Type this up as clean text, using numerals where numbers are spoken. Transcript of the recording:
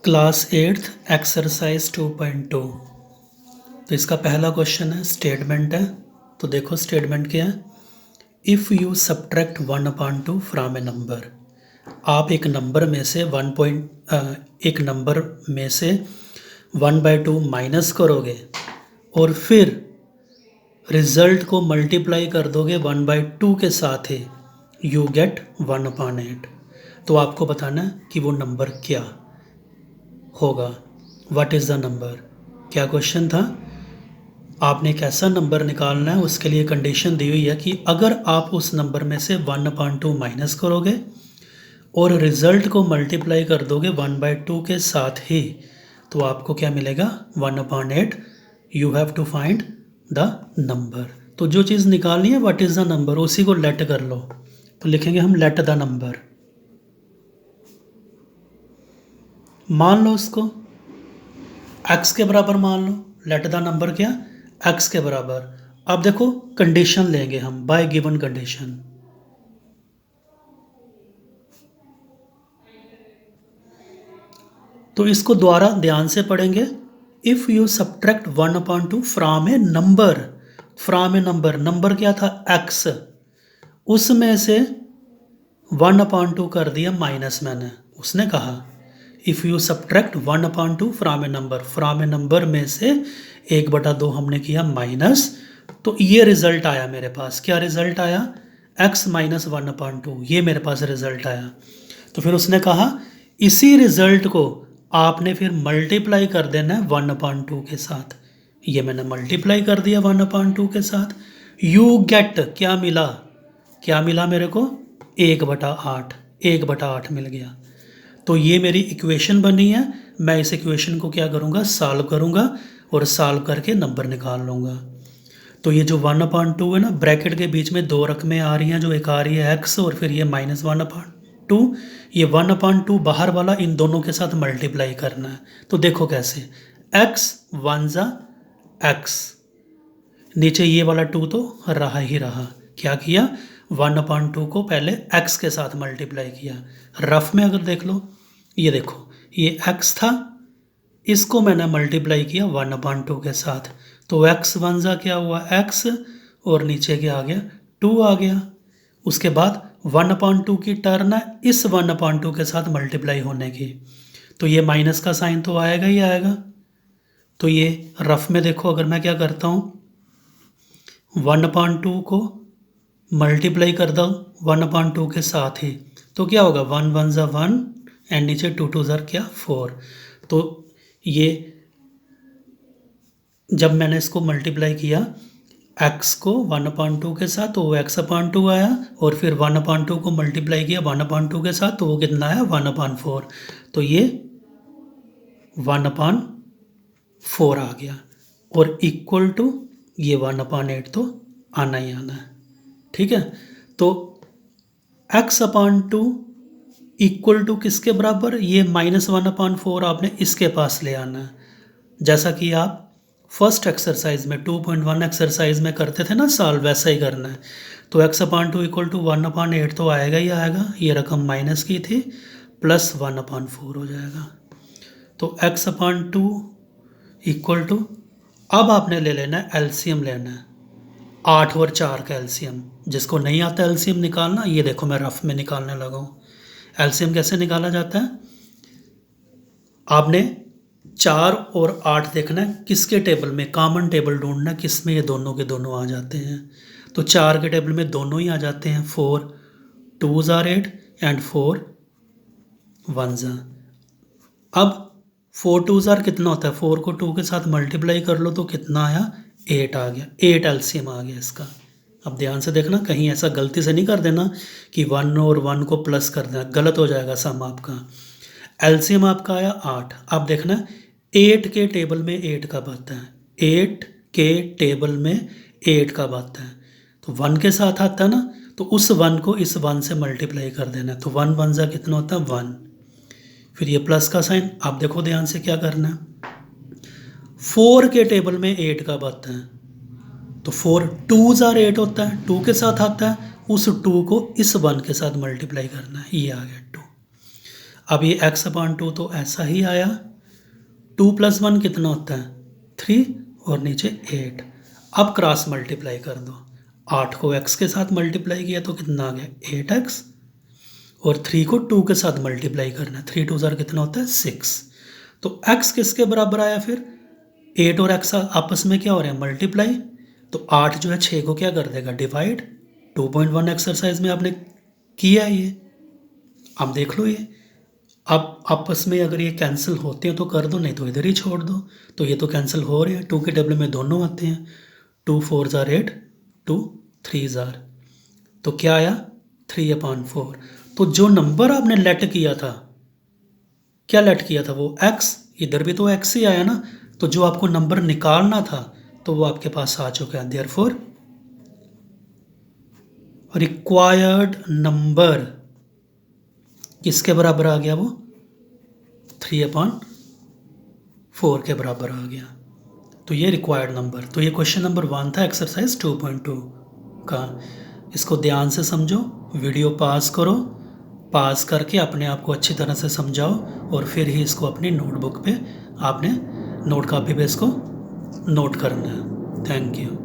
Class 8th exercise 2.2। तो इसका पहला क्वेश्चन है, स्टेटमेंट है। तो देखो स्टेटमेंट क्या है। If you subtract 1/2 from A number, आप एक नंबर में से 1/2 माइनस करोगे और फिर रिजल्ट को मल्टीप्लाई कर दोगे 1/2 के साथ ही, यू गेट 1/8। तो आपको बताना है कि वो नंबर क्या होगा। What is the number. क्या क्वेश्चन था, आपने एक ऐसा नंबर निकालना है, उसके लिए कंडीशन दी हुई है कि अगर आप उस नंबर में से 1/2 माइनस करोगे और रिज़ल्ट को मल्टीप्लाई कर दोगे 1/2 के साथ ही, तो आपको क्या मिलेगा 1/8। You have to find the number. तो जो चीज़ निकालनी है व्हाट इज़ द नंबर, उसी को लेट कर लो। तो लिखेंगे हम लेट द नंबर। मान लो उसको x के बराबर मान लो। लेट द नंबर क्या, x के बराबर। अब देखो कंडीशन लेंगे हम, बाय गिवन कंडीशन। तो इसको दोबारा ध्यान से पढ़ेंगे। If you subtract 1/2 from A number, from A number, number क्या था x, उसमें से 1/2 कर दिया माइनस मैंने। उसने कहा if you subtract 1/2 from A number, from A number में से 1/2 हमने किया माइनस, तो ये रिजल्ट आया मेरे पास। क्या रिजल्ट आया, x माइनस 1/2, ये मेरे पास रिजल्ट आया। तो फिर उसने कहा इसी रिजल्ट को आपने फिर मल्टीप्लाई कर देना है 1/2 के साथ। ये मैंने मल्टीप्लाई कर दिया 1/2 के साथ। यू गेट, क्या मिला, क्या मिला मेरे को 1/8, 1/8 मिल गया। तो ये मेरी इक्वेशन बनी है। मैं इस इक्वेशन को क्या करूँगा, सॉल्व करूँगा और सॉल्व करके नंबर निकाल लूँगा। तो ये जो 1/2 है ना, ब्रैकेट के बीच में दो रकमें आ रही हैं, जो एक आ रही है x और फिर ये -1/2। ये 1/2 बाहर वाला इन दोनों के साथ मल्टीप्लाई करना है। तो देखो कैसे, x 1 जा x, नीचे ये वाला 2 तो रहा ही रहा। क्या किया, 1/2 को पहले x के साथ मल्टीप्लाई किया। रफ में अगर देख लो, ये देखो ये x था, इसको मैंने मल्टीप्लाई किया 1/2 के साथ। तो x 1 जा क्या हुआ x, और नीचे क्या आ गया 2 आ गया। उसके बाद 1/2 की टर्न है इस 1/2 के साथ मल्टीप्लाई होने की, तो ये माइनस का साइन तो आएगा ही आएगा। तो ये रफ में देखो, अगर मैं क्या करता हूँ 1/2 को मल्टीप्लाई कर दो 1/2 के साथ ही, तो क्या होगा 1 1 ज़ा 1 एंड नीचे 2 2 ज़ा क्या 4। तो ये जब मैंने इसको मल्टीप्लाई किया x को 1/2 के साथ, तो वो x/2 आया, और फिर 1/2 को मल्टीप्लाई किया 1/2 के साथ, तो वो कितना आया 1/4। तो ये 1/4 आ गया, और इक्वल टू ये 1/8 तो आना ही आना है। ठीक है, तो x/2 इक्वल टू किसके बराबर, ये -1/4 आपने इसके पास ले आना है, जैसा कि आप फर्स्ट एक्सरसाइज में 2.1 एक्सरसाइज में करते थे ना सॉल्व, वैसा ही करना है। तो x/2 इक्वल टू 1/8 तो आएगा ही आएगा, ये रकम माइनस की थी, प्लस 1/4 हो जाएगा। तो x/2 इक्वल टू, अब आपने ले लेना है एलसीएम लेना है, 8 और 4 का एलसीएम। जिसको नहीं आता एलसीएम निकालना, ये देखो मैं रफ में निकालने लगा हूँ। एलसीएम कैसे निकाला जाता है, आपने 4 और 8 देखना है किसके टेबल में, कॉमन टेबल ढूंढना है किस में ये दोनों के दोनों आ जाते हैं। तो 4 के टेबल में दोनों ही आ जाते हैं, 4 2s are 8 and 4 1s are। अब 4 2s are कितना होता है, 4 को 2 के साथ मल्टीप्लाई कर लो तो कितना आया 8 आ गया, 8 एलसीएम आ गया इसका। अब ध्यान से देखना, कहीं ऐसा गलती से नहीं कर देना कि 1 और 1 को प्लस कर देना, गलत हो जाएगा सम आपका। एलसीएम आपका आया 8। अब देखना 8 के टेबल में 8 कब आता है, 8 के टेबल में 8 कब आता है, तो 1 के साथ आता है ना, तो उस 1 को इस 1 से मल्टीप्लाई कर देना है। तो 1 1 जा कितना होता है 1, फिर ये प्लस का साइन। आप देखो ध्यान से क्या करना है, 4 के टेबल में 8 कब आता है, तो 4 2s are 8 होता है, 2 के साथ आता है, उस 2 को इस 1 के साथ मल्टीप्लाई करना है, ये आ गया 2। अब ये x/2 तो ऐसा ही आया। 2 + 1 कितना होता है 3 और नीचे 8। अब क्रॉस मल्टीप्लाई कर दो, 8 को x के साथ मल्टीप्लाई किया तो कितना आ गया 8x, और 3 को 2 के साथ मल्टीप्लाई करना है, 3 2 ज़ार कितना होता है 6। तो x किसके बराबर आया फिर 8 और x आपस में क्या हो रहे हैं मल्टीप्लाई, तो 8 जो है 6 को क्या कर देगा डिवाइड। 2.1 एक्सरसाइज में आपने किया ये, अब देख लो ये। अब आपस में अगर ये कैंसिल होते हैं तो कर दो, नहीं तो इधर ही छोड़ दो। तो ये तो कैंसिल हो रहे हैं, 2 के टेबल में दोनों आते हैं, 2 4 ज़ार 8, 2 3 ज़ार, तो क्या आया 3/4। तो जो नंबर आपने लेट किया था, क्या लेट किया था वो x, इधर भी तो x ही आया ना, तो जो आपको नंबर निकालना था तो वो आपके पास आ चुका है। देयरफॉर रिक्वायर्ड नंबर किसके बराबर आ गया वो 3/4 के बराबर आ गया। तो ये रिक्वायर्ड नंबर, तो ये क्वेश्चन नंबर 1 था एक्सरसाइज 2.2 का। इसको ध्यान से समझो, वीडियो पास करो, पास करके अपने आप को अच्छी तरह से समझाओ, और फिर ही इसको अपनी नोटबुक पे आपने नोट कॉपी पे इसको नोट करना है। Thank you.